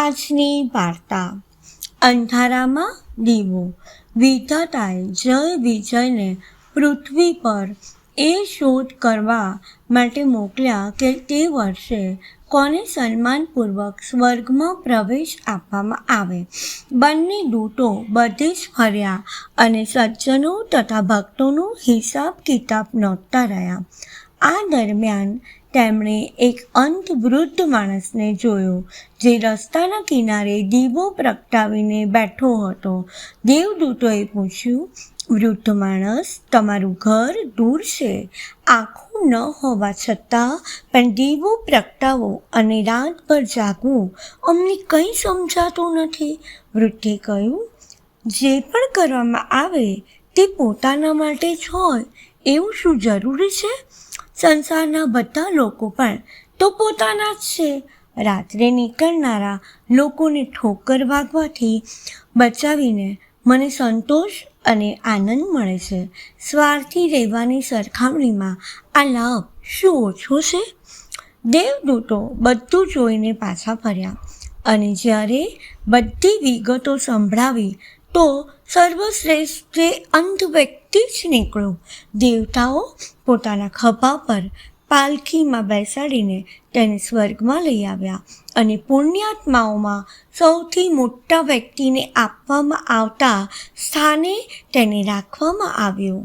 આજની વાર્તા. અંધારામાં દીવો. વિધાતાએ જય વિજયને પૃથ્વી પર એ શોધ કરવા માટે મોકલ્યા કે તે વર્ષે કોને સન્માનપૂર્વક સ્વર્ગમાં પ્રવેશ આપવામાં આવે. બંને દૂતો બધે જ ફર્યા અને સજ્જનો તથા ભક્તોનો હિસાબ કિતાબ નોંધતા રહ્યા. આ દરમિયાન તેમણે એક અંધ વૃદ્ધ માણસને જોયો, જે રસ્તાના કિનારે દીવો પ્રગટાવીને બેઠો હતો. દેવદૂતોએ પૂછ્યું, વૃદ્ધ માણસ, તમારું ઘર દૂર છે. આંખો ન હોવા છતાં પણ દીવો પ્રગટાવો અને રાતભર જાગવું અમને કંઈ સમજાતું નથી. વૃદ્ધે કહ્યું, જે પણ કરવામાં આવે તે પોતાના માટે જ હોય એવું શું જરૂરી છે? સંસારના બધા લોકો પણ તો પોતાના જ છે. રાત્રે નીકળનારા લોકોને ઠોકર વાગવાથી બચાવીને મને સંતોષ અને આનંદ મળે છે. સ્વાર્થી રહેવાની સરખામણીમાં આ લાભ શું ઓછો છે? દેવદૂતો બધું જોઈને પાછા ફર્યા અને જ્યારે બધી વિગતો સંભળાવી તો સર્વશ્રેષ્ઠ અંધ વ્યક્તિ જ નીકળ્યો. દેવતાઓ પોતાના ખભા પર પાલખીમાં બેસાડીને તેને સ્વર્ગમાં લઈ આવ્યા અને પુણ્યાત્માઓમાં સૌથી મોટા વ્યક્તિને આપવામાં આવતા સ્થાને તેને રાખવામાં આવ્યો.